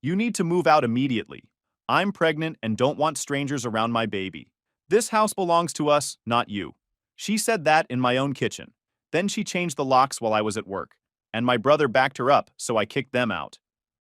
You need to move out immediately. I'm pregnant and don't want strangers around my baby. This house belongs to us, not you. She said that in my own kitchen. Then she changed the locks while I was at work, and my brother backed her up, so I kicked them out.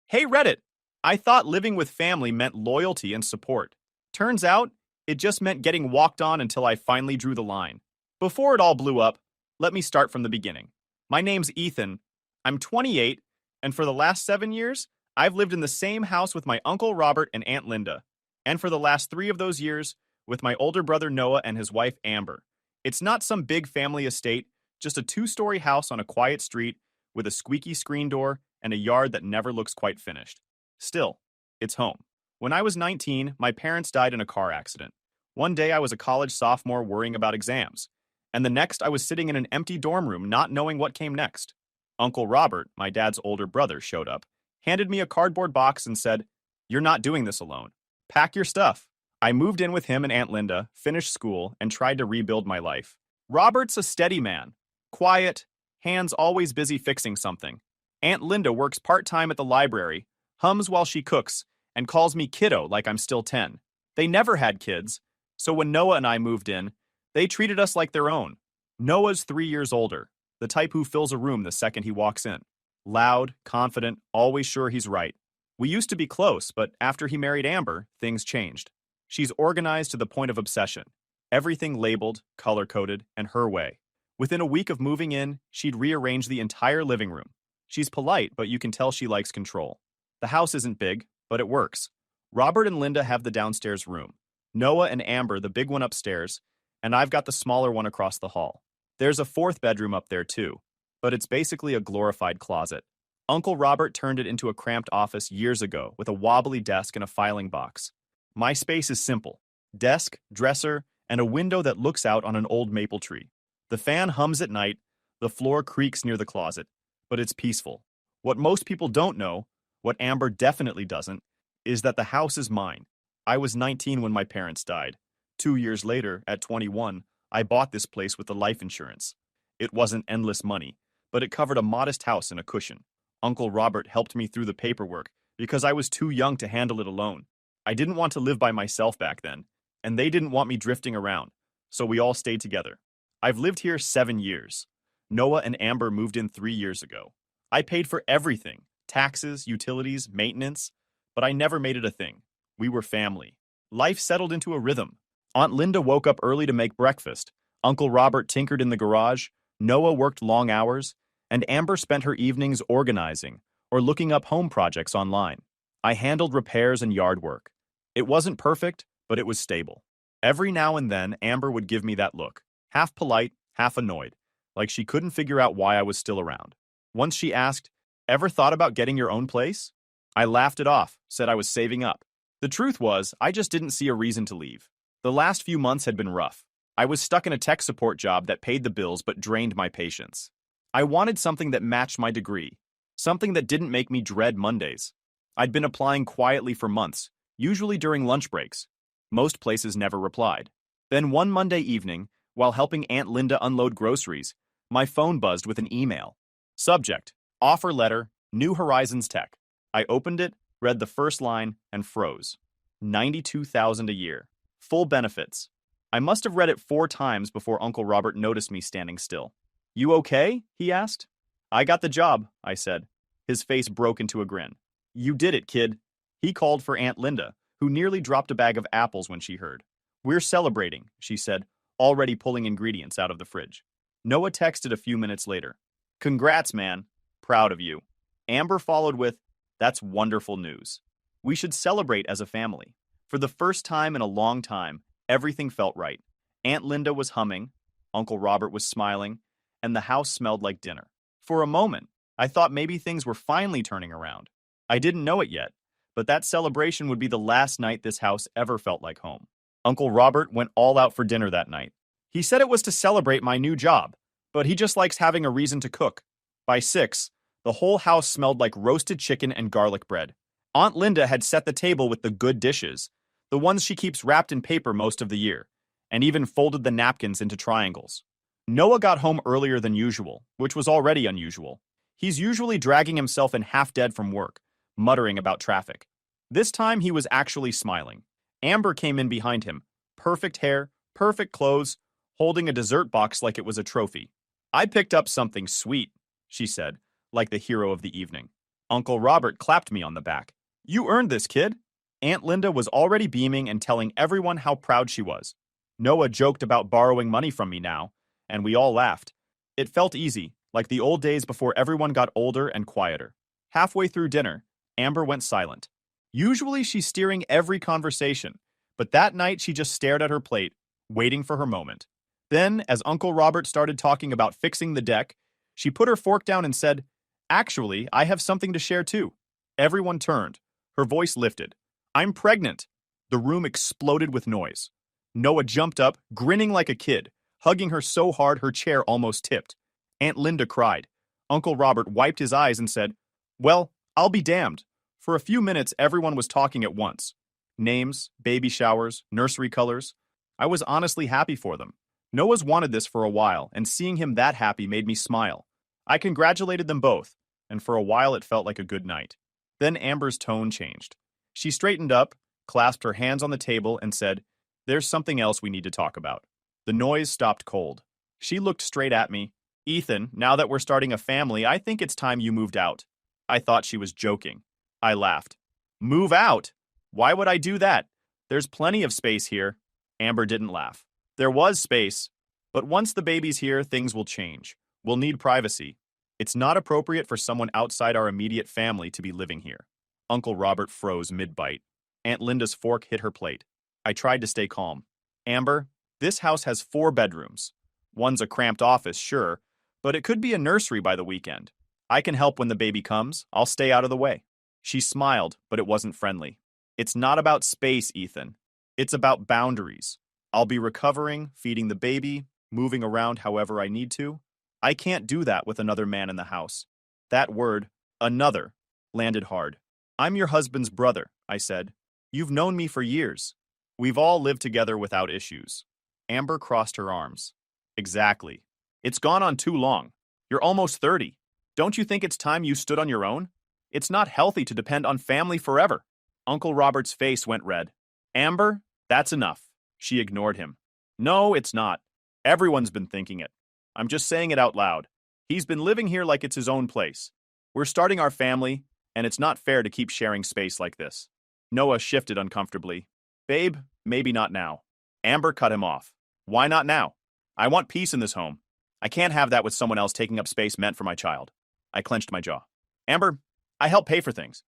Hey Reddit! I thought living with family meant loyalty and support. Turns out, it just meant getting walked on until I finally drew the line. Before it all blew up, let me start from the beginning. My name's Ethan. I'm 28, and for the last 7 years, I've lived in the same house with my Uncle Robert and Aunt Linda. And for the last 3 of those years, with my older brother Noah and his wife Amber. It's not some big family estate, just a 2-story house on a quiet street with a squeaky screen door and a yard that never looks quite finished. Still, it's home. When I was 19, my parents died in a car accident. One day I was a college sophomore worrying about exams, and the next I was sitting in an empty dorm room not knowing what came next. Uncle Robert, my dad's older brother, showed up, handed me a cardboard box and said, "You're not doing this alone. Pack your stuff." I moved in with him and Aunt Linda, finished school, and tried to rebuild my life. Robert's a steady man. Quiet, hands always busy fixing something. Aunt Linda works part-time at the library, hums while she cooks, and calls me kiddo like I'm still 10. They never had kids, so when Noah and I moved in, they treated us like their own. Noah's 3 years older, the type who fills a room the second he walks in. Loud, confident, always sure he's right. We used to be close, but after he married Amber, things changed. She's organized to the point of obsession. Everything labeled, color-coded, and her way. Within a week of moving in, she'd rearrange the entire living room. She's polite, but you can tell she likes control. The house isn't big, but it works. Robert and Linda have the downstairs room. Noah and Amber the big one upstairs, and I've got the smaller one across the hall. There's a 4th bedroom up there too, but it's basically a glorified closet. Uncle Robert turned it into a cramped office years ago with a wobbly desk and a filing box. My space is simple. Desk, dresser, and a window that looks out on an old maple tree. The fan hums at night, the floor creaks near the closet, but it's peaceful. What most people don't know, what Amber definitely doesn't, is that the house is mine. I was 19 when my parents died. 2 years later, at 21, I bought this place with the life insurance. It wasn't endless money, but it covered a modest house and a cushion. Uncle Robert helped me through the paperwork because I was too young to handle it alone. I didn't want to live by myself back then, and they didn't want me drifting around, so we all stayed together. I've lived here 7 years. Noah and Amber moved in 3 years ago. I paid for everything, taxes, utilities, maintenance, but I never made it a thing. We were family. Life settled into a rhythm. Aunt Linda woke up early to make breakfast. Uncle Robert tinkered in the garage. Noah worked long hours, and Amber spent her evenings organizing or looking up home projects online. I handled repairs and yard work. It wasn't perfect, but it was stable. Every now and then, Amber would give me that look, half polite, half annoyed, like she couldn't figure out why I was still around. Once she asked, "Ever thought about getting your own place?" I laughed it off, said I was saving up. The truth was, I just didn't see a reason to leave. The last few months had been rough. I was stuck in a tech support job that paid the bills but drained my patience. I wanted something that matched my degree, something that didn't make me dread Mondays. I'd been applying quietly for months, usually during lunch breaks. Most places never replied. Then one Monday evening, while helping Aunt Linda unload groceries, my phone buzzed with an email. Subject: Offer letter, New Horizons Tech. I opened it, read the first line, and froze. $92,000 a year. Full benefits. I must have read it 4 times before Uncle Robert noticed me standing still. "You okay?" he asked. "I got the job," I said. His face broke into a grin. "You did it, kid." He called for Aunt Linda, who nearly dropped a bag of apples when she heard. "We're celebrating," she said, already pulling ingredients out of the fridge. Noah texted a few minutes later. "Congrats, man. Proud of you." Amber followed with, "That's wonderful news. We should celebrate as a family." For the first time in a long time, everything felt right. Aunt Linda was humming, Uncle Robert was smiling, and the house smelled like dinner. For a moment, I thought maybe things were finally turning around. I didn't know it yet, but that celebration would be the last night this house ever felt like home. Uncle Robert went all out for dinner that night. He said it was to celebrate my new job, but he just likes having a reason to cook. By 6, the whole house smelled like roasted chicken and garlic bread. Aunt Linda had set the table with the good dishes, the ones she keeps wrapped in paper most of the year, and even folded the napkins into triangles. Noah got home earlier than usual, which was already unusual. He's usually dragging himself in half dead from work, muttering about traffic. This time he was actually smiling. Amber came in behind him. Perfect hair, perfect clothes, holding a dessert box like it was a trophy. I picked up something sweet, she said, like the hero of the evening. Uncle Robert clapped me on the back. You earned this, kid. Aunt Linda was already beaming and telling everyone how proud she was. Noah joked about borrowing money from me now, and we all laughed. It felt easy, like the old days before everyone got older and quieter. Halfway through dinner, Amber went silent. Usually she's steering every conversation, but that night she just stared at her plate, waiting for her moment. Then, as Uncle Robert started talking about fixing the deck, she put her fork down and said, Actually, I have something to share too. Everyone turned. Her voice lifted. I'm pregnant. The room exploded with noise. Noah jumped up, grinning like a kid, hugging her so hard her chair almost tipped. Aunt Linda cried. Uncle Robert wiped his eyes and said, Well, I'll be damned. For a few minutes, everyone was talking at once. Names, baby showers, nursery colors. I was honestly happy for them. Noah's wanted this for a while, and seeing him that happy made me smile. I congratulated them both, and for a while it felt like a good night. Then Amber's tone changed. She straightened up, clasped her hands on the table, and said, There's something else we need to talk about. The noise stopped cold. She looked straight at me. Ethan, now that we're starting a family, I think it's time you moved out. I thought she was joking. I laughed. Move out? Why would I do that? There's plenty of space here. Amber didn't laugh. There was space, but once the baby's here, things will change. We'll need privacy. It's not appropriate for someone outside our immediate family to be living here. Uncle Robert froze mid-bite. Aunt Linda's fork hit her plate. I tried to stay calm. Amber, this house has 4 bedrooms. One's a cramped office, sure, but it could be a nursery by the weekend. I can help when the baby comes. I'll stay out of the way. She smiled, but it wasn't friendly. It's not about space, Ethan. It's about boundaries. I'll be recovering, feeding the baby, moving around however I need to. I can't do that with another man in the house. That word, another, landed hard. I'm your husband's brother, I said. You've known me for years. We've all lived together without issues. Amber crossed her arms. Exactly. It's gone on too long. You're almost 30. Don't you think it's time you stood on your own? It's not healthy to depend on family forever. Uncle Robert's face went red. Amber, that's enough. She ignored him. No, it's not. Everyone's been thinking it. I'm just saying it out loud. He's been living here like it's his own place. We're starting our family, and it's not fair to keep sharing space like this. Noah shifted uncomfortably. Babe, maybe not now. Amber cut him off. Why not now? I want peace in this home. I can't have that with someone else taking up space meant for my child. I clenched my jaw. Amber, I help pay for things.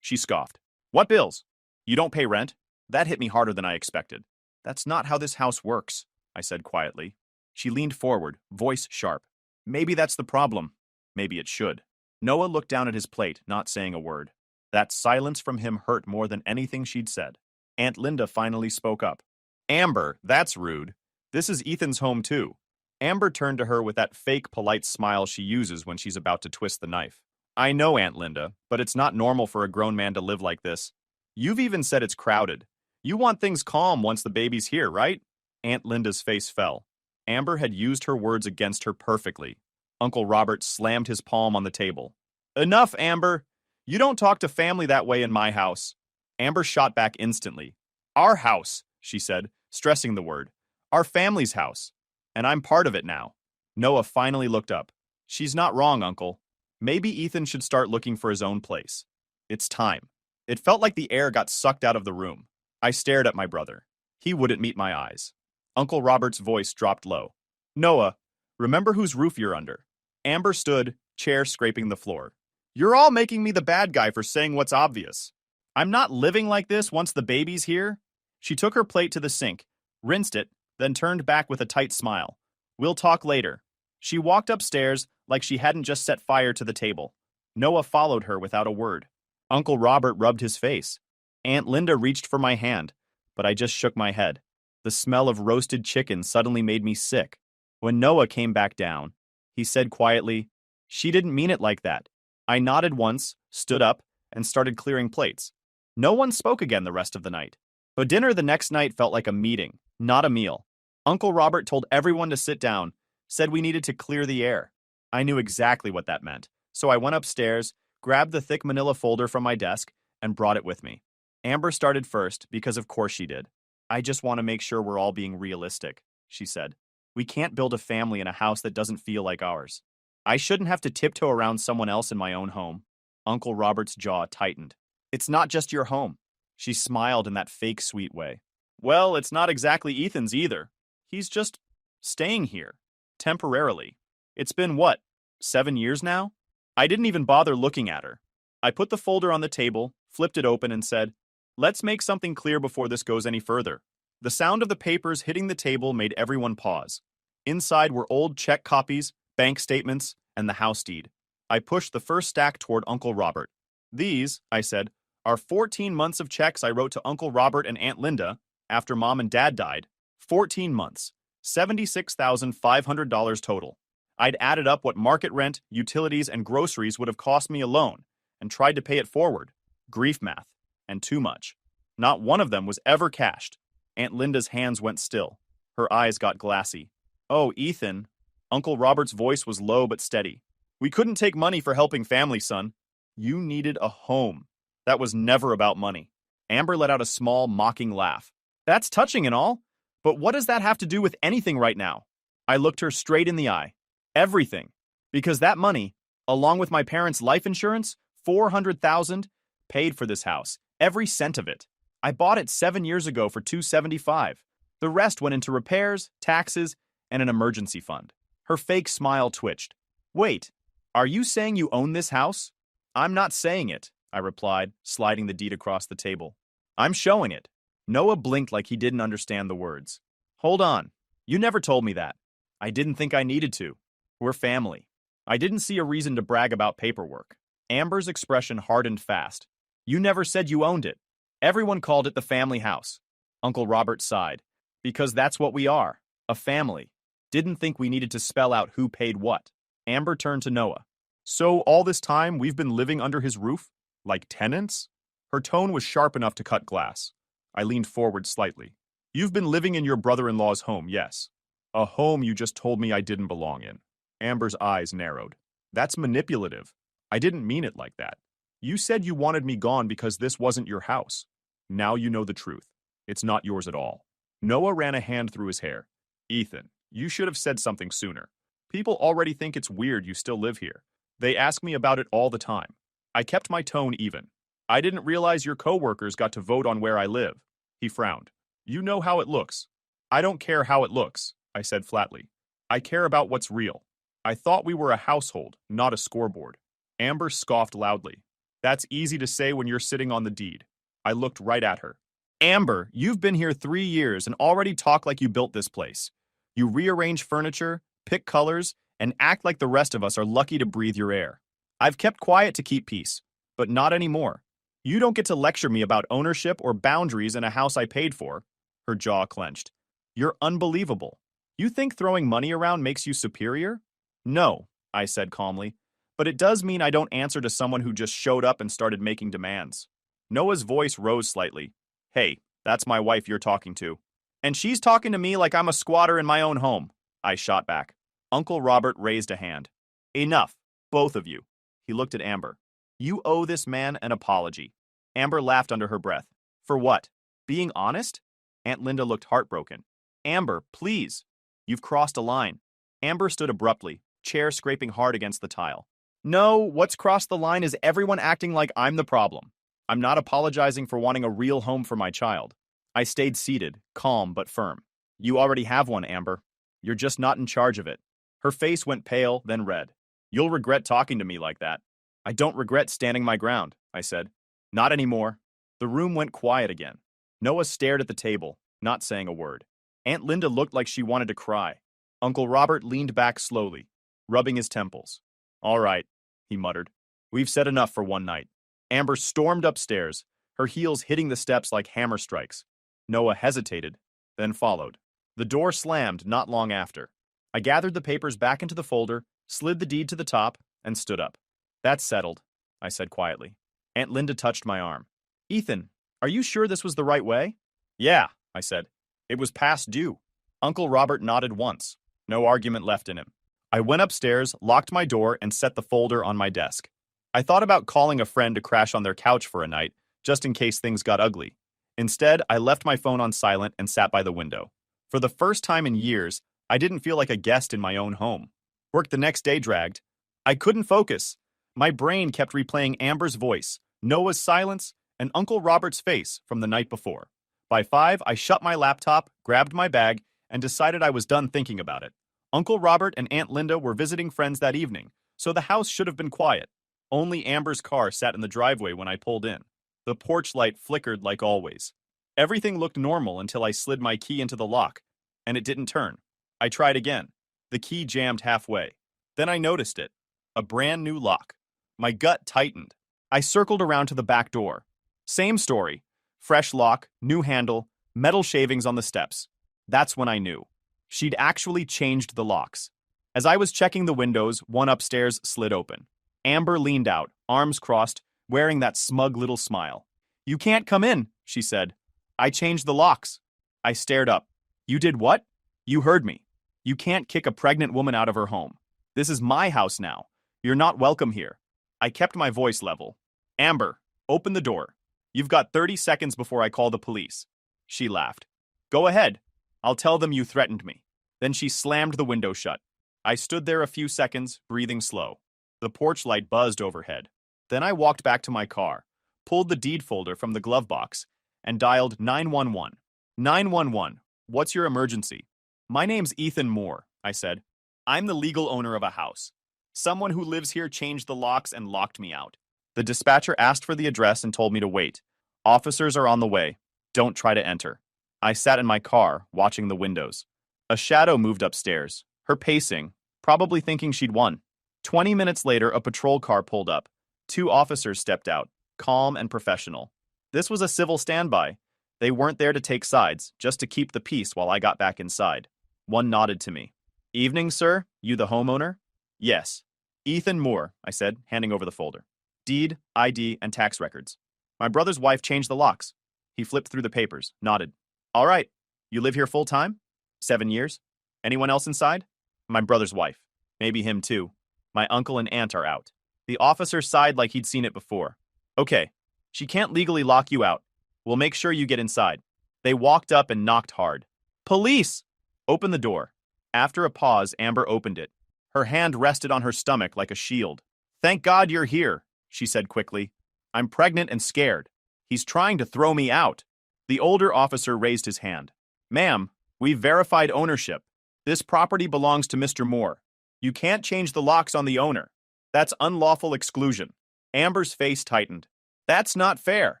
She scoffed. What bills? You don't pay rent? That hit me harder than I expected. That's not how this house works, I said quietly. She leaned forward, voice sharp. Maybe that's the problem. Maybe it should. Noah looked down at his plate, not saying a word. That silence from him hurt more than anything she'd said. Aunt Linda finally spoke up. Amber, that's rude. This is Ethan's home too. Amber turned to her with that fake polite smile she uses when she's about to twist the knife. I know, Aunt Linda, but it's not normal for a grown man to live like this. You've even said it's crowded. You want things calm once the baby's here, right? Aunt Linda's face fell. Amber had used her words against her perfectly. Uncle Robert slammed his palm on the table. Enough, Amber. You don't talk to family that way in my house. Amber shot back instantly. Our house, she said, stressing the word. Our family's house. And I'm part of it now. Noah finally looked up. She's not wrong, Uncle. Maybe Ethan should start looking for his own place. It's time. It felt like the air got sucked out of the room. I stared at my brother. He wouldn't meet my eyes. Uncle Robert's voice dropped low. Noah, remember whose roof you're under. Amber stood, chair scraping the floor. You're all making me the bad guy for saying what's obvious. I'm not living like this once the baby's here. She took her plate to the sink, rinsed it, then turned back with a tight smile. We'll talk later. She walked upstairs like she hadn't just set fire to the table. Noah followed her without a word. Uncle Robert rubbed his face. Aunt Linda reached for my hand, but I just shook my head. The smell of roasted chicken suddenly made me sick. When Noah came back down, he said quietly, She didn't mean it like that. I nodded once, stood up, and started clearing plates. No one spoke again the rest of the night. But dinner the next night felt like a meeting, not a meal. Uncle Robert told everyone to sit down, said we needed to clear the air. I knew exactly what that meant, so I went upstairs, grabbed the thick manila folder from my desk, and brought it with me. Amber started first because of course she did. I just want to make sure we're all being realistic, she said. We can't build a family in a house that doesn't feel like ours. I shouldn't have to tiptoe around someone else in my own home. Uncle Robert's jaw tightened. It's not just your home. She smiled in that fake sweet way. Well, it's not exactly Ethan's either. He's just staying here. Temporarily. It's been what, 7 years now? I didn't even bother looking at her. I put the folder on the table, flipped it open, and said, let's make something clear before this goes any further. The sound of the papers hitting the table made everyone pause. Inside were old check copies, bank statements, and the house deed. I pushed the first stack toward Uncle Robert. These, I said, are 14 months of checks I wrote to Uncle Robert and Aunt Linda after Mom and Dad died. 14 months. $76,500 total. I'd added up what market rent, utilities, and groceries would have cost me alone and tried to pay it forward. Grief math. And too much. Not one of them was ever cashed. Aunt Linda's hands went still. Her eyes got glassy. Oh, Ethan. Uncle Robert's voice was low but steady. We couldn't take money for helping family, son. You needed a home. That was never about money. Amber let out a small, mocking laugh. That's touching and all, but what does that have to do with anything right now? I looked her straight in the eye. Everything. Because that money, along with my parents' life insurance, $400,000, paid for this house. Every cent of it. I bought it 7 years ago for $275. The rest went into repairs, taxes, and an emergency fund. Her fake smile twitched. Wait, are you saying you own this house? I'm not saying it, I replied, sliding the deed across the table. I'm showing it. Noah blinked like he didn't understand the words. Hold on. You never told me that. I didn't think I needed to. We're family. I didn't see a reason to brag about paperwork. Amber's expression hardened fast. You never said you owned it. Everyone called it the family house. Uncle Robert sighed. Because that's what we are. A family. Didn't think we needed to spell out who paid what. Amber turned to Noah. So all this time we've been living under his roof? Like tenants? Her tone was sharp enough to cut glass. I leaned forward slightly. You've been living in your brother-in-law's home, yes. A home you just told me I didn't belong in. Amber's eyes narrowed. That's manipulative. I didn't mean it like that. You said you wanted me gone because this wasn't your house. Now you know the truth. It's not yours at all. Noah ran a hand through his hair. Ethan, you should have said something sooner. People already think it's weird you still live here. They ask me about it all the time. I kept my tone even. I didn't realize your coworkers got to vote on where I live. He frowned. You know how it looks. I don't care how it looks, I said flatly. I care about what's real. I thought we were a household, not a scoreboard. Amber scoffed loudly. That's easy to say when you're sitting on the deed. I looked right at her. Amber, you've been here 3 years and already talk like you built this place. You rearrange furniture, pick colors, and act like the rest of us are lucky to breathe your air. I've kept quiet to keep peace, but not anymore. You don't get to lecture me about ownership or boundaries in a house I paid for. Her jaw clenched. You're unbelievable. You think throwing money around makes you superior? No, I said calmly, but it does mean I don't answer to someone who just showed up and started making demands. Noah's voice rose slightly. Hey, that's my wife you're talking to. And she's talking to me like I'm a squatter in my own home. I shot back. Uncle Robert raised a hand. Enough, both of you. He looked at Amber. You owe this man an apology. Amber laughed under her breath. For what? Being honest? Aunt Linda looked heartbroken. Amber, please. You've crossed a line. Amber stood abruptly, chair scraping hard against the tile. No, what's crossed the line is everyone acting like I'm the problem. I'm not apologizing for wanting a real home for my child. I stayed seated, calm but firm. You already have one, Amber. You're just not in charge of it. Her face went pale, then red. You'll regret talking to me like that. I don't regret standing my ground, I said. Not anymore. The room went quiet again. Noah stared at the table, not saying a word. Aunt Linda looked like she wanted to cry. Uncle Robert leaned back slowly, rubbing his temples. All right, he muttered. We've said enough for one night. Amber stormed upstairs, her heels hitting the steps like hammer strikes. Noah hesitated, then followed. The door slammed not long after. I gathered the papers back into the folder, slid the deed to the top, and stood up. That's settled, I said quietly. Aunt Linda touched my arm. Ethan, are you sure this was the right way? Yeah, I said. It was past due. Uncle Robert nodded once. No argument left in him. I went upstairs, locked my door, and set the folder on my desk. I thought about calling a friend to crash on their couch for a night, just in case things got ugly. Instead, I left my phone on silent and sat by the window. For the first time in years, I didn't feel like a guest in my own home. Work the next day dragged. I couldn't focus. My brain kept replaying Amber's voice, Noah's silence, and Uncle Robert's face from the night before. By 5, I shut my laptop, grabbed my bag, and decided I was done thinking about it. Uncle Robert and Aunt Linda were visiting friends that evening, so the house should have been quiet. Only Amber's car sat in the driveway when I pulled in. The porch light flickered like always. Everything looked normal until I slid my key into the lock, and it didn't turn. I tried again. The key jammed halfway. Then I noticed it. A brand new lock. My gut tightened. I circled around to the back door. Same story. Fresh lock, new handle, metal shavings on the steps. That's when I knew. She'd actually changed the locks. As I was checking the windows, one upstairs slid open. Amber leaned out, arms crossed, wearing that smug little smile. "You can't come in," she said. "I changed the locks." I stared up. "You did what?" "You heard me. You can't kick a pregnant woman out of her home. This is my house now. You're not welcome here." I kept my voice level. "Amber, open the door. You've got 30 seconds before I call the police." She laughed. "Go ahead. I'll tell them you threatened me." Then she slammed the window shut. I stood there a few seconds, breathing slow. The porch light buzzed overhead. Then I walked back to my car, pulled the deed folder from the glove box, and dialed 911. 911, what's your emergency? "My name's Ethan Moore," I said. "I'm the legal owner of a house. Someone who lives here changed the locks and locked me out." The dispatcher asked for the address and told me to wait. "Officers are on the way. Don't try to enter." I sat in my car, watching the windows. A shadow moved upstairs, her pacing, probably thinking she'd won. 20 minutes later, a patrol car pulled up. 2 officers stepped out, calm and professional. This was a civil standby. They weren't there to take sides, just to keep the peace while I got back inside. One nodded to me. "Evening, sir. You the homeowner?" "Yes." "Ethan Moore," I said, handing over the folder. "Deed, ID, and tax records. My brother's wife changed the locks." He flipped through the papers, nodded. "All right. You live here full time?" 7 years. "Anyone else inside?" "My brother's wife. Maybe him too. My uncle and aunt are out." The officer sighed like he'd seen it before. "Okay. She can't legally lock you out. We'll make sure you get inside." They walked up and knocked hard. "Police!" "Open the door." After a pause, Amber opened it. Her hand rested on her stomach like a shield. "Thank God you're here," she said quickly. "I'm pregnant and scared. He's trying to throw me out." The older officer raised his hand. "Ma'am, we've verified ownership. This property belongs to Mr. Moore. You can't change the locks on the owner. That's unlawful exclusion." Amber's face tightened. "That's not fair.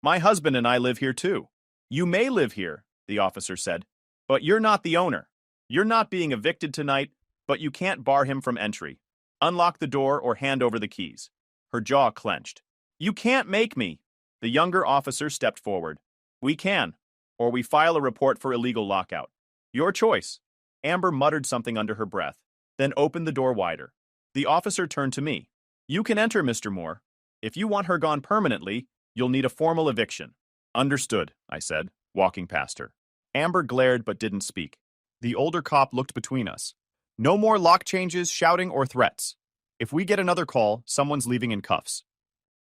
My husband and I live here too." "You may live here," the officer said, "but you're not the owner. You're not being evicted tonight, but you can't bar him from entry. Unlock the door or hand over the keys." Her jaw clenched. "You can't make me." The younger officer stepped forward. "We can, or we file a report for illegal lockout. Your choice." Amber muttered something under her breath, then opened the door wider. The officer turned to me. "You can enter, Mr. Moore. If you want her gone permanently, you'll need a formal eviction." "Understood," I said, walking past her. Amber glared but didn't speak. The older cop looked between us. "No more lock changes, shouting, or threats. If we get another call, someone's leaving in cuffs."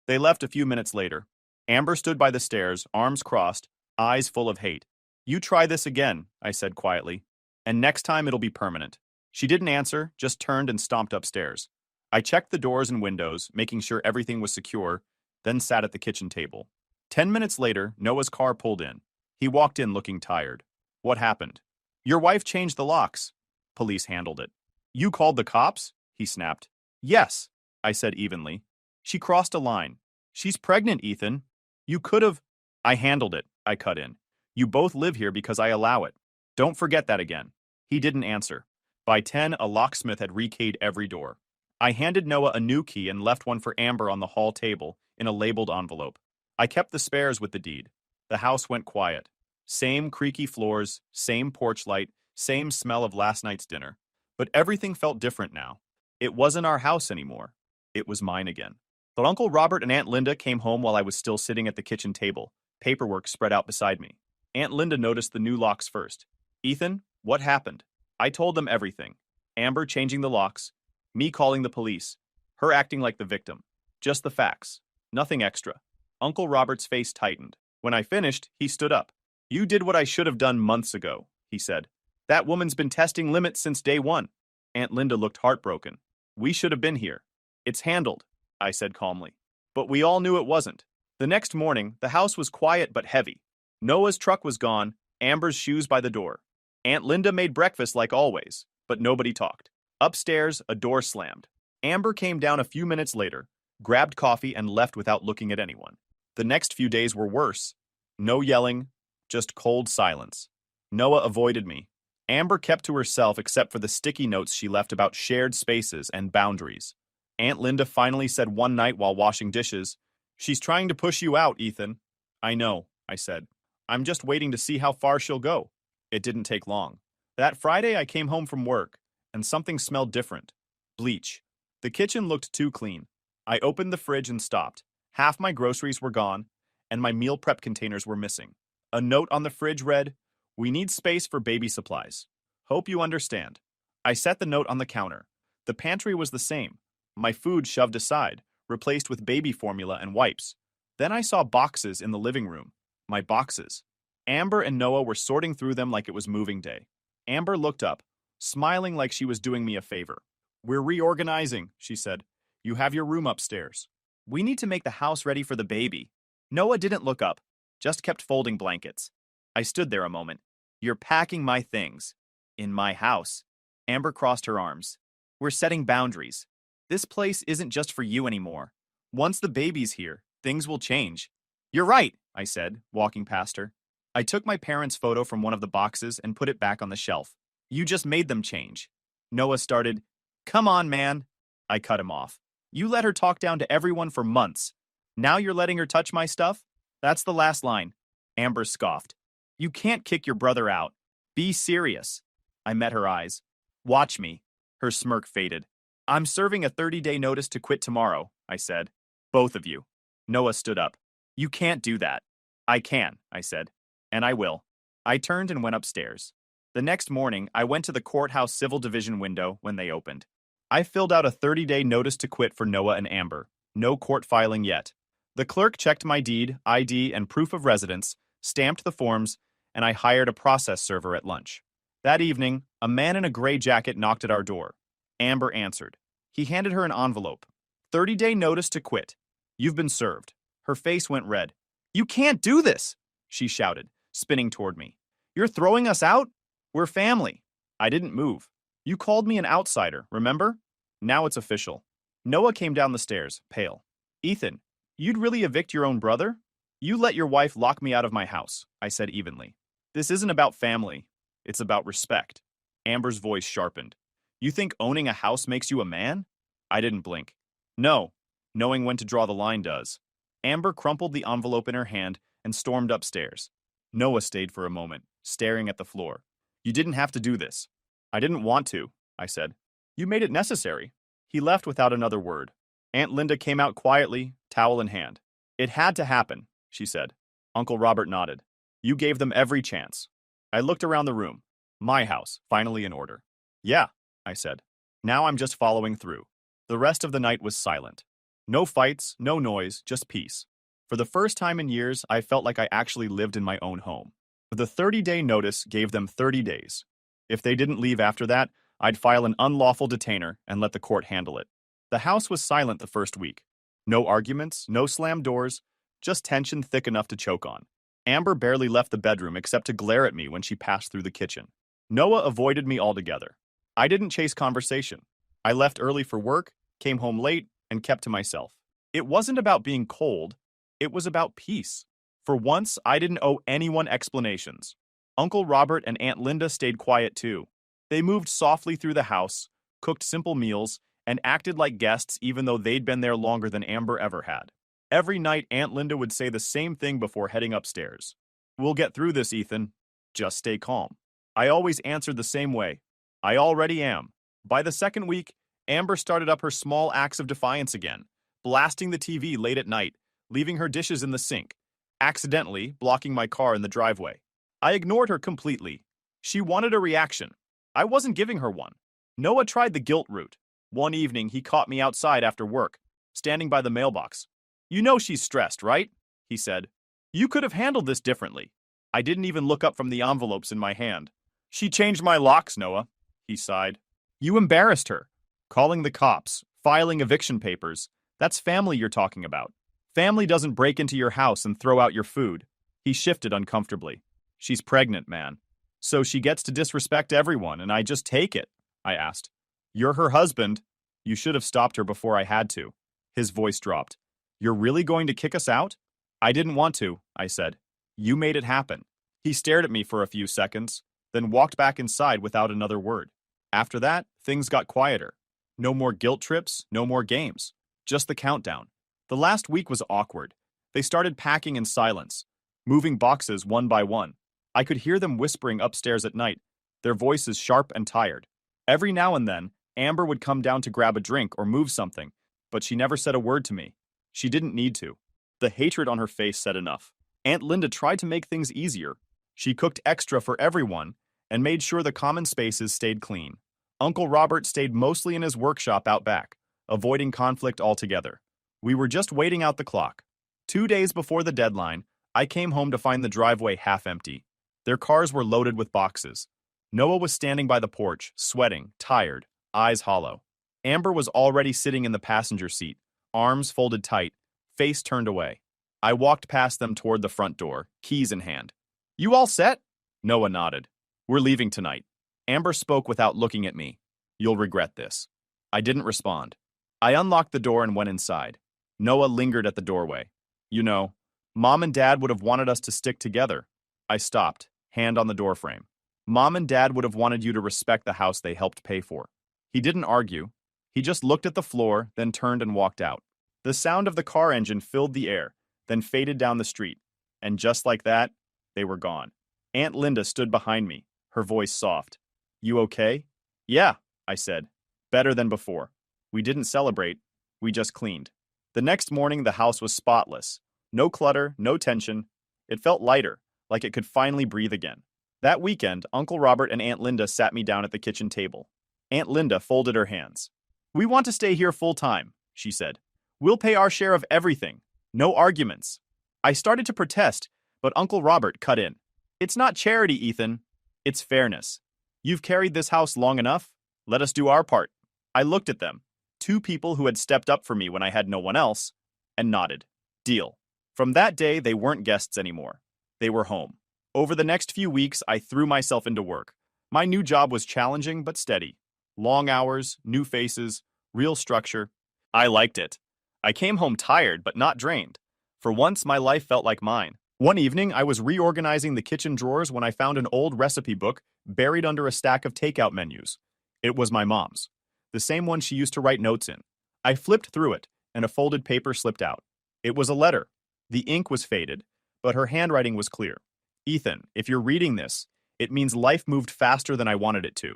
They left a few minutes later. Amber stood by the stairs, arms crossed, eyes full of hate. "You try this again," I said quietly, "and next time it'll be permanent." She didn't answer, just turned and stomped upstairs. I checked the doors and windows, making sure everything was secure, then sat at the kitchen table. 10 minutes later, Noah's car pulled in. He walked in looking tired. "What happened?" "Your wife changed the locks." "Police handled it." "You called the cops?" he snapped. "Yes," I said evenly. "She crossed a line. She's pregnant, Ethan. You could have—" "I handled it," I cut in. "You both live here because I allow it. Don't forget that again." He didn't answer. By 10, a locksmith had rekeyed every door. I handed Noah a new key and left one for Amber on the hall table in a labeled envelope. I kept the spares with the deed. The house went quiet. Same creaky floors, same porch light, same smell of last night's dinner. But everything felt different now. It wasn't our house anymore. It was mine again. But Uncle Robert and Aunt Linda came home while I was still sitting at the kitchen table, paperwork spread out beside me. Aunt Linda noticed the new locks first. "Ethan, what happened?" I told them everything. Amber changing the locks, me calling the police, her acting like the victim. Just the facts. Nothing extra. Uncle Robert's face tightened. When I finished, he stood up. You did what I should have done months ago, he said. That woman's been testing limits since day one. Aunt Linda looked heartbroken. We should have been here. It's handled, I said calmly. But we all knew it wasn't. The next morning, the house was quiet but heavy. Noah's truck was gone, Amber's shoes by the door. Aunt Linda made breakfast like always, but nobody talked. Upstairs, a door slammed. Amber came down a few minutes later, grabbed coffee, and left without looking at anyone. The next few days were worse. No yelling, just cold silence. Noah avoided me. Amber kept to herself except for the sticky notes she left about shared spaces and boundaries. Aunt Linda finally said one night while washing dishes, "She's trying to push you out, Ethan." I know, I said. I'm just waiting to see how far she'll go. It didn't take long. That Friday I came home from work, and something smelled different. Bleach. The kitchen looked too clean. I opened the fridge and stopped. Half my groceries were gone, and my meal prep containers were missing. A note on the fridge read, "We need space for baby supplies. Hope you understand." I set the note on the counter. The pantry was the same. My food shoved aside, replaced with baby formula and wipes. Then I saw boxes in the living room. My boxes. Amber and Noah were sorting through them like it was moving day. Amber looked up, smiling like she was doing me a favor. "We're reorganizing," she said. "You have your room upstairs. We need to make the house ready for the baby." Noah didn't look up, just kept folding blankets. I stood there a moment. "You're packing my things. In my house." Amber crossed her arms. "We're setting boundaries. This place isn't just for you anymore. Once the baby's here, things will change." "You're right," I said, walking past her. I took my parents' photo from one of the boxes and put it back on the shelf. "You just made them change." Noah started, "Come on, man." I cut him off. "You let her talk down to everyone for months. Now you're letting her touch my stuff? That's the last line." Amber scoffed. "You can't kick your brother out. Be serious." I met her eyes. "Watch me." Her smirk faded. "I'm serving a 30-day notice to quit tomorrow," I said. "Both of you." Noah stood up. "You can't do that." "I can," I said. "And I will." I turned and went upstairs. The next morning, I went to the courthouse civil division window when they opened. I filled out a 30-day notice to quit for Noah and Amber. No court filing yet. The clerk checked my deed, ID, and proof of residence, stamped the forms, and I hired a process server at lunch. That evening, a man in a gray jacket knocked at our door. Amber answered. He handed her an envelope. 30-day notice to quit. You've been served. Her face went red. "You can't do this," she shouted, spinning toward me. "You're throwing us out? We're family." I didn't move. "You called me an outsider, remember? Now it's official." Noah came down the stairs, pale. "Ethan, you'd really evict your own brother? You let your wife lock me out of my house," I said evenly. "This isn't about family. It's about respect." Amber's voice sharpened. "You think owning a house makes you a man?" I didn't blink. "No, knowing when to draw the line does." Amber crumpled the envelope in her hand and stormed upstairs. Noah stayed for a moment, staring at the floor. "You didn't have to do this." "I didn't want to," I said. "You made it necessary." He left without another word. Aunt Linda came out quietly, towel in hand. "It had to happen," she said. Uncle Robert nodded. "You gave them every chance." I looked around the room. My house, finally in order. "Yeah," I said. "Now I'm just following through." The rest of the night was silent. No fights, no noise, just peace. For the first time in years, I felt like I actually lived in my own home. The 30-day notice gave them 30 days. If they didn't leave after that, I'd file an unlawful detainer and let the court handle it. The house was silent the first week. No arguments, no slammed doors, just tension thick enough to choke on. Amber barely left the bedroom except to glare at me when she passed through the kitchen. Noah avoided me altogether. I didn't chase conversation. I left early for work, came home late, and kept to myself. It wasn't about being cold. It was about peace. For once, I didn't owe anyone explanations. Uncle Robert and Aunt Linda stayed quiet too. They moved softly through the house, cooked simple meals, and acted like guests even though they'd been there longer than Amber ever had. Every night, Aunt Linda would say the same thing before heading upstairs. "We'll get through this, Ethan. Just stay calm." I always answered the same way. "I already am." By the second week, Amber started up her small acts of defiance again, blasting the TV late at night, leaving her dishes in the sink, accidentally blocking my car in the driveway. I ignored her completely. She wanted a reaction. I wasn't giving her one. Noah tried the guilt route. One evening, he caught me outside after work, standing by the mailbox. "You know she's stressed, right?" he said. You could have handled this differently. I didn't even look up from the envelopes in my hand. She changed my locks, Noah, he sighed. You embarrassed her. Calling the cops, filing eviction papers. That's family you're talking about. Family doesn't break into your house and throw out your food. He shifted uncomfortably. She's pregnant, man. So she gets to disrespect everyone, and I just take it, I asked. You're her husband. You should have stopped her before I had to. His voice dropped. You're really going to kick us out? I didn't want to, I said. You made it happen. He stared at me for a few seconds, then walked back inside without another word. After that, things got quieter. No more guilt trips, no more games. Just the countdown. The last week was awkward. They started packing in silence, moving boxes one by one. I could hear them whispering upstairs at night, their voices sharp and tired. Every now and then, Amber would come down to grab a drink or move something, but she never said a word to me. She didn't need to. The hatred on her face said enough. Aunt Linda tried to make things easier. She cooked extra for everyone and made sure the common spaces stayed clean. Uncle Robert stayed mostly in his workshop out back, avoiding conflict altogether. We were just waiting out the clock. 2 days before the deadline, I came home to find the driveway half empty. Their cars were loaded with boxes. Noah was standing by the porch, sweating, tired, eyes hollow. Amber was already sitting in the passenger seat, arms folded tight, face turned away. I walked past them toward the front door, keys in hand. You all set? Noah nodded. We're leaving tonight. Amber spoke without looking at me. You'll regret this. I didn't respond. I unlocked the door and went inside. Noah lingered at the doorway. You know, Mom and Dad would have wanted us to stick together. I stopped, hand on the doorframe. Mom and Dad would have wanted you to respect the house they helped pay for. He didn't argue. He just looked at the floor, then turned and walked out. The sound of the car engine filled the air, then faded down the street. And just like that, they were gone. Aunt Linda stood behind me, her voice soft. You okay? Yeah, I said. Better than before. We didn't celebrate. We just cleaned. The next morning, the house was spotless. No clutter, no tension. It felt lighter, like it could finally breathe again. That weekend, Uncle Robert and Aunt Linda sat me down at the kitchen table. Aunt Linda folded her hands. We want to stay here full time, she said. We'll pay our share of everything. No arguments. I started to protest, but Uncle Robert cut in. It's not charity, Ethan. It's fairness. You've carried this house long enough. Let us do our part. I looked at them, two people who had stepped up for me when I had no one else, and nodded. Deal. From that day, they weren't guests anymore. They were home. Over the next few weeks, I threw myself into work. My new job was challenging but steady. Long hours, new faces, real structure. I liked it. I came home tired but not drained. For once, my life felt like mine. One evening, I was reorganizing the kitchen drawers when I found an old recipe book buried under a stack of takeout menus. It was my mom's, the same one she used to write notes in. I flipped through it, and a folded paper slipped out. It was a letter. The ink was faded, but her handwriting was clear. Ethan, if you're reading this, it means life moved faster than I wanted it to.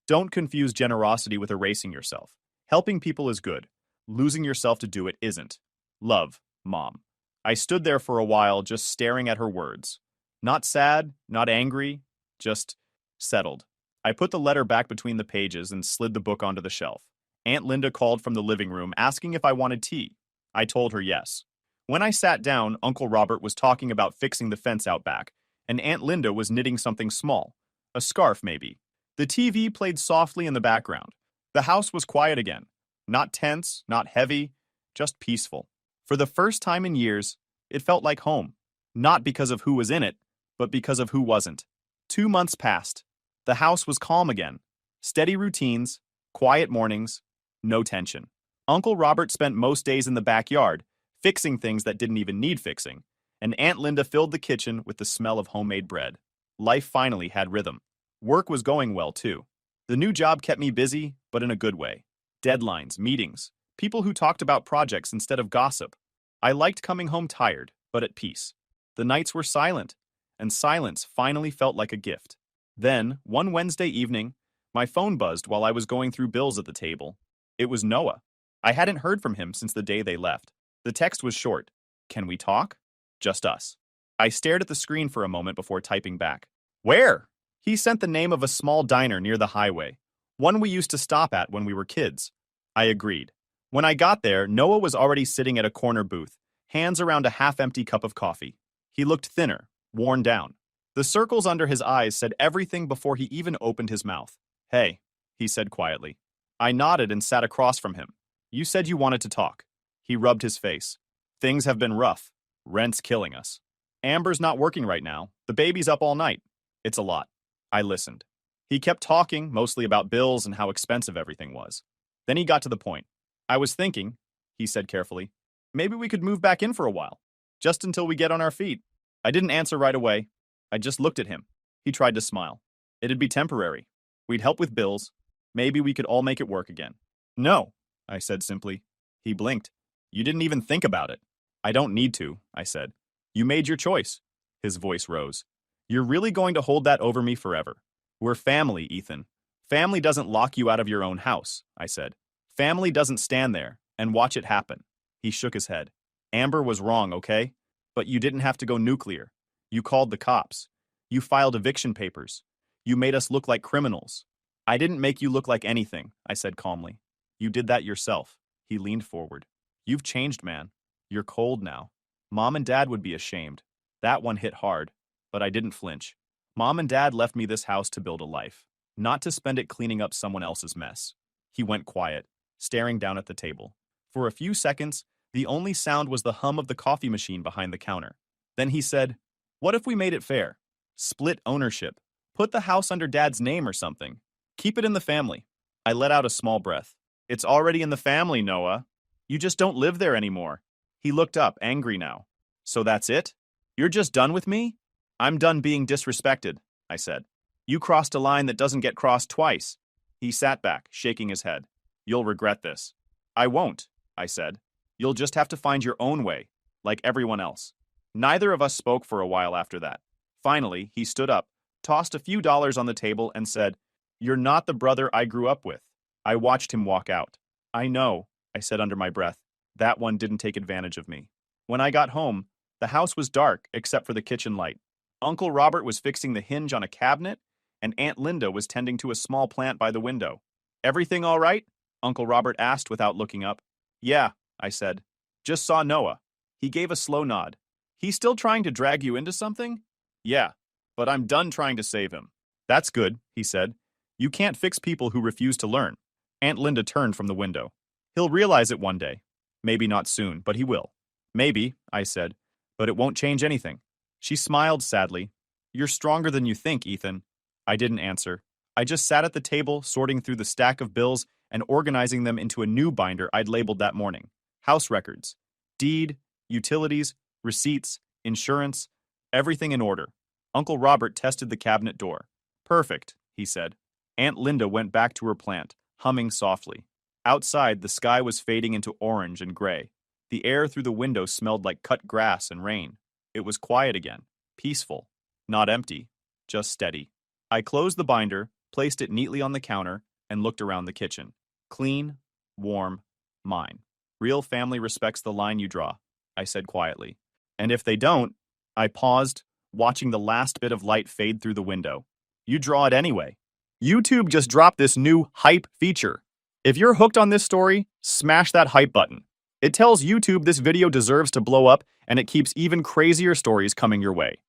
Don't confuse generosity with erasing yourself. Helping people is good. Losing yourself to do it isn't. Love, Mom. I stood there for a while just staring at her words. Not sad, not angry, just settled. I put the letter back between the pages and slid the book onto the shelf. Aunt Linda called from the living room asking if I wanted tea. I told her yes. When I sat down, Uncle Robert was talking about fixing the fence out back, and Aunt Linda was knitting something small. A scarf, maybe. The TV played softly in the background. The house was quiet again. Not tense, not heavy, just peaceful. For the first time in years, it felt like home. Not because of who was in it, but because of who wasn't. 2 months passed. The house was calm again. Steady routines, quiet mornings, no tension. Uncle Robert spent most days in the backyard, fixing things that didn't even need fixing, and Aunt Linda filled the kitchen with the smell of homemade bread. Life finally had rhythm. Work was going well, too. The new job kept me busy, but in a good way. Deadlines, meetings, people who talked about projects instead of gossip. I liked coming home tired, but at peace. The nights were silent, and silence finally felt like a gift. Then, one Wednesday evening, my phone buzzed while I was going through bills at the table. It was Noah. I hadn't heard from him since the day they left. The text was short. Can we talk? Just us. I stared at the screen for a moment before typing back. Where? He sent the name of a small diner near the highway, one we used to stop at when we were kids. I agreed. When I got there, Noah was already sitting at a corner booth, hands around a half-empty cup of coffee. He looked thinner, worn down. The circles under his eyes said everything before he even opened his mouth. "Hey," he said quietly. I nodded and sat across from him. "You said you wanted to talk." He rubbed his face. "Things have been rough. Rent's killing us. Amber's not working right now. The baby's up all night. It's a lot." I listened. He kept talking, mostly about bills and how expensive everything was. Then he got to the point. "I was thinking," he said carefully, "maybe we could move back in for a while, just until we get on our feet." I didn't answer right away. I just looked at him. He tried to smile. "It'd be temporary. We'd help with bills. Maybe we could all make it work again." "No," I said simply. He blinked. "You didn't even think about it." "I don't need to," I said. "You made your choice." His voice rose. "You're really going to hold that over me forever?" "We're family, Ethan. Family doesn't lock you out of your own house," I said. "Family doesn't stand there and watch it happen." He shook his head. "Amber was wrong, okay? But you didn't have to go nuclear. You called the cops. You filed eviction papers. You made us look like criminals." "I didn't make you look like anything," I said calmly. "You did that yourself." He leaned forward. "You've changed, man. You're cold now. Mom and Dad would be ashamed." That one hit hard, but I didn't flinch. Mom and Dad left me this house to build a life, not to spend it cleaning up someone else's mess. He went quiet, staring down at the table. For a few seconds, the only sound was the hum of the coffee machine behind the counter. Then he said, "What if we made it fair? Split ownership. Put the house under Dad's name or something. Keep it in the family." I let out a small breath. "It's already in the family, Noah. You just don't live there anymore." He looked up, angry now. "So that's it? You're just done with me?" "I'm done being disrespected," I said. "You crossed a line that doesn't get crossed twice." He sat back, shaking his head. "You'll regret this." "I won't," I said. "You'll just have to find your own way, like everyone else." Neither of us spoke for a while after that. Finally, he stood up, tossed a few dollars on the table, and said, "You're not the brother I grew up with." I watched him walk out. "I know," I said under my breath. "That one didn't take advantage of me." When I got home, the house was dark except for the kitchen light. Uncle Robert was fixing the hinge on a cabinet, and Aunt Linda was tending to a small plant by the window. "Everything all right?" Uncle Robert asked without looking up. "Yeah," I said. "Just saw Noah." He gave a slow nod. "He's still trying to drag you into something?" "Yeah, but I'm done trying to save him." "That's good," he said. "You can't fix people who refuse to learn." Aunt Linda turned from the window. "He'll realize it one day. Maybe not soon, but he will." "Maybe," I said, "but it won't change anything." She smiled sadly. "You're stronger than you think, Ethan." I didn't answer. I just sat at the table, sorting through the stack of bills and organizing them into a new binder I'd labeled that morning. House records, deed, utilities, receipts, insurance, everything in order. Uncle Robert tested the cabinet door. "Perfect," he said. Aunt Linda went back to her plant, humming softly. Outside, the sky was fading into orange and gray. The air through the window smelled like cut grass and rain. It was quiet again, peaceful, not empty, just steady. I closed the binder, placed it neatly on the counter, and looked around the kitchen. Clean, warm, mine. "Real family respects the line you draw," I said quietly. "And if they don't," I paused, watching the last bit of light fade through the window. "You draw it anyway." YouTube just dropped this new hype feature. If you're hooked on this story, smash that hype button. It tells YouTube this video deserves to blow up, and it keeps even crazier stories coming your way.